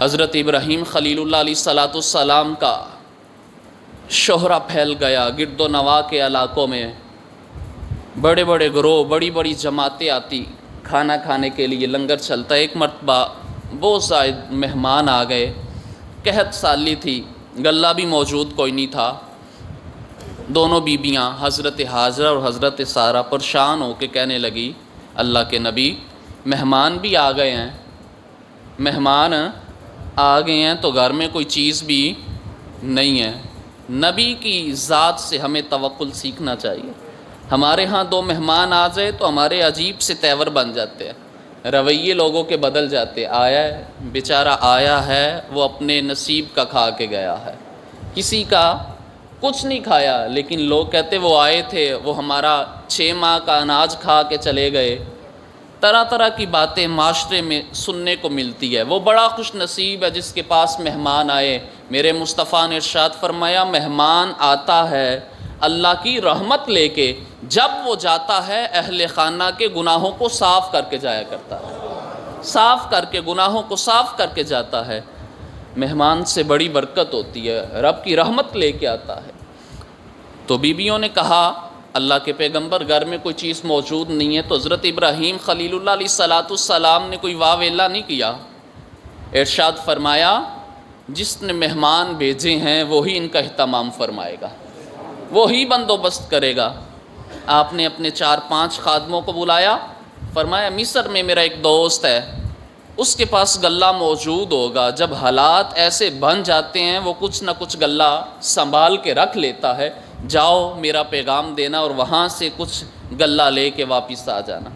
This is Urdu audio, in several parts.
حضرت ابراہیم خلیل اللہ علیہ الصلاۃ والسلام کا شہرہ پھیل گیا، گرد و نواح کے علاقوں میں بڑے بڑے گروہ، بڑی بڑی جماعتیں آتی کھانا کھانے کے لیے، لنگر چلتا۔ ایک مرتبہ بہت زائد مہمان آ گئے، قحط سالی تھی، غلہ بھی موجود کوئی نہیں تھا۔ دونوں بیبیاں حضرت حاجرہ اور حضرت سارہ پریشان ہو کے کہنے لگی، اللہ کے نبی مہمان بھی آ گئے ہیں، مہمان آ گئے ہیں تو گھر میں کوئی چیز بھی نہیں ہے۔ نبی کی ذات سے ہمیں توکل سیکھنا چاہیے۔ ہمارے ہاں دو مہمان آ جائے تو ہمارے عجیب سے تیور بن جاتے ہیں، رویے لوگوں کے بدل جاتے۔ آیا ہے بیچارہ، آیا ہے وہ اپنے نصیب کا کھا کے گیا ہے، کسی کا کچھ نہیں کھایا، لیکن لوگ کہتے وہ آئے تھے، وہ ہمارا 6 ماہ کا اناج کھا کے چلے گئے۔ طرح طرح کی باتیں معاشرے میں سننے کو ملتی ہے۔ وہ بڑا خوش نصیب ہے جس کے پاس مہمان آئے۔ میرے مصطفیٰ نے ارشاد فرمایا، مہمان آتا ہے اللہ کی رحمت لے کے، جب وہ جاتا ہے اہل خانہ کے گناہوں کو صاف کر کے جایا کرتا ہے، صاف کر کے، گناہوں کو صاف کر کے جاتا ہے۔ مہمان سے بڑی برکت ہوتی ہے، رب کی رحمت لے کے آتا ہے۔ تو بیویوں نے کہا، اللہ کے پیغمبر گھر میں کوئی چیز موجود نہیں ہے، تو حضرت ابراہیم خلیل اللہ علیہ الصلاۃ والسلام نے کوئی واہ ویلا نہیں کیا، ارشاد فرمایا جس نے مہمان بھیجے ہیں وہی ان کا اہتمام فرمائے گا، وہی بندوبست کرے گا۔ آپ نے اپنے 4-5 خادموں کو بلایا، فرمایا مصر میں میرا ایک دوست ہے، اس کے پاس غلہ موجود ہوگا، جب حالات ایسے بن جاتے ہیں وہ کچھ نہ کچھ غلہ سنبھال کے رکھ لیتا ہے، جاؤ میرا پیغام دینا اور وہاں سے کچھ غلہ لے کے واپس آ جانا۔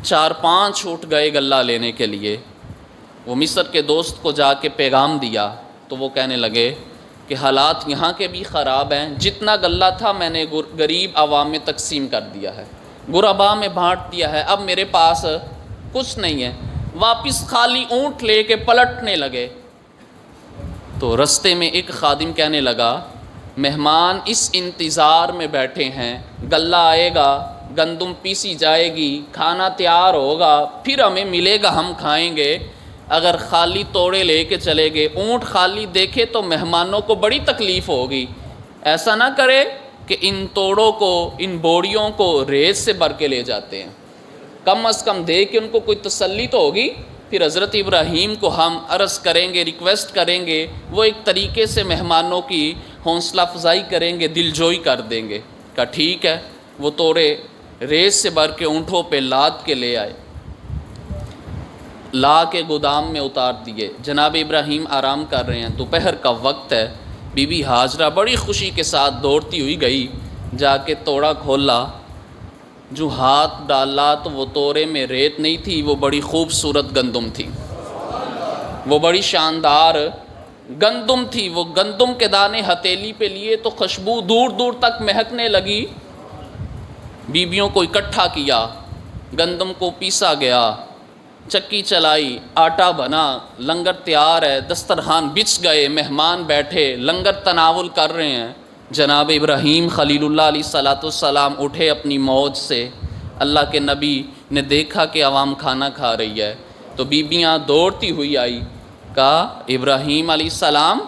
4-5 اٹھ گئے غلہ لینے کے لیے۔ وہ مصر کے دوست کو جا کے پیغام دیا تو وہ کہنے لگے کہ حالات یہاں کے بھی خراب ہیں، جتنا غلہ تھا میں نے غریب عوام میں تقسیم کر دیا ہے، غربا میں بانٹ دیا ہے، اب میرے پاس کچھ نہیں ہے۔ واپس خالی اونٹ لے کے پلٹنے لگے تو رستے میں ایک خادم کہنے لگا، مہمان اس انتظار میں بیٹھے ہیں، غلہ آئے گا، گندم پیسی جائے گی، کھانا تیار ہوگا، پھر ہمیں ملے گا، ہم کھائیں گے۔ اگر خالی توڑے لے کے چلے گئے، اونٹ خالی دیکھے تو مہمانوں کو بڑی تکلیف ہوگی۔ ایسا نہ کرے کہ ان توڑوں کو، ان بوریوں کو ریت سے بھر کے لے جاتے ہیں، کم از کم دے کے ان کو کوئی تسلی تو ہوگی۔ پھر حضرت ابراہیم کو ہم عرض کریں گے، ریکویسٹ کریں گے، وہ ایک طریقے سے مہمانوں کی حوصلہ افزائی کریں گے، دل جوئی کر دیں گے۔ کہا ٹھیک ہے۔ وہ توڑے ریت سے بھر کے اونٹوں پہ لاد کے لے آئے، لا کے گودام میں اتار دیے۔ جناب ابراہیم آرام کر رہے ہیں، دوپہر کا وقت ہے۔ بی بی ہاجرہ بڑی خوشی کے ساتھ دوڑتی ہوئی گئی، جا کے توڑا کھولا، جو ہاتھ ڈالا تو وہ توڑے میں ریت نہیں تھی، وہ بڑی خوبصورت گندم تھی، وہ بڑی شاندار گندم تھی۔ وہ گندم کے دانے ہتھیلی پہ لیے تو خوشبو دور دور تک مہکنے لگی۔ بیویوں کو اکٹھا کیا، گندم کو پیسا گیا، چکی چلائی، آٹا بنا، لنگر تیار ہے، دسترخوان بچھ گئے، مہمان بیٹھے، لنگر تناول کر رہے ہیں۔ جناب ابراہیم خلیل اللہ علیہ الصلاۃ والسلام اٹھے اپنی موج سے۔ اللہ کے نبی نے دیکھا کہ عوام کھانا کھا رہی ہے تو بیبیاں دوڑتی ہوئی آئی، کہا ابراہیم علیہ السلام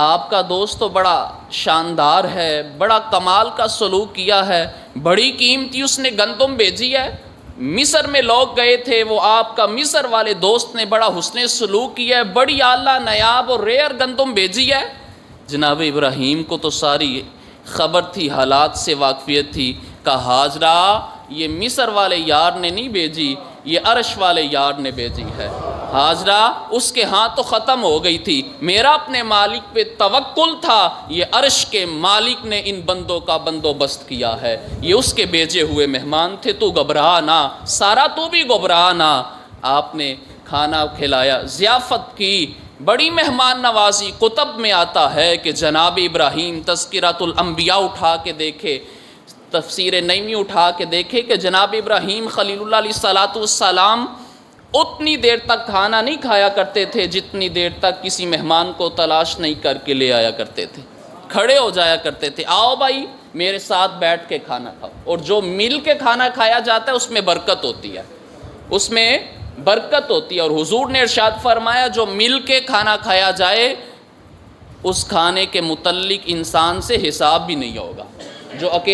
آپ کا دوست تو بڑا شاندار ہے، بڑا کمال کا سلوک کیا ہے، بڑی قیمتی اس نے گندم بھیجی ہے، مصر میں لوگ گئے تھے، وہ آپ کا مصر والے دوست نے بڑا حسن سلوک کیا ہے، بڑی اعلیٰ نایاب اور ریئر گندم بھیجی ہے۔ جناب ابراہیم کو تو ساری خبر تھی، حالات سے واقفیت تھی۔ کہا ہاجرہ یہ مصر والے یار نے نہیں بھیجی، یہ عرش والے یار نے بھیجی ہے۔ ہاجرہ اس کے ہاں تو ختم ہو گئی تھی، میرا اپنے مالک پہ توکل تھا، یہ عرش کے مالک نے ان بندوں کا بندوبست کیا ہے، یہ اس کے بھیجے ہوئے مہمان تھے، تو گھبرا نہ، سارا تو بھی گھبرا نہ۔ آپ نے کھانا کھلایا، ضیافت کی، بڑی مہمان نوازی۔ کتب میں آتا ہے کہ جناب ابراہیم تذکرۃ الانبیاء اٹھا کے دیکھے، تفسیر نعیمی اٹھا کے دیکھے کہ جناب ابراہیم خلیل اللہ علیہ الصلاۃ والسلام اتنی دیر تک کھانا نہیں کھایا کرتے تھے جتنی دیر تک کسی مہمان کو تلاش نہیں کر کے لے آیا کرتے تھے، کھڑے ہو جایا کرتے تھے، آؤ بھائی میرے ساتھ بیٹھ کے کھانا کھاؤ۔ اور جو مل کے کھانا کھایا جاتا ہے اس میں برکت ہوتی ہے، اس میں برکت ہوتی ہے. اور حضور نے ارشاد فرمایا جو مل کے کھانا کھایا جائے اس کھانے کے متعلق انسان سے حساب بھی نہیں ہوگا. جو اکیلے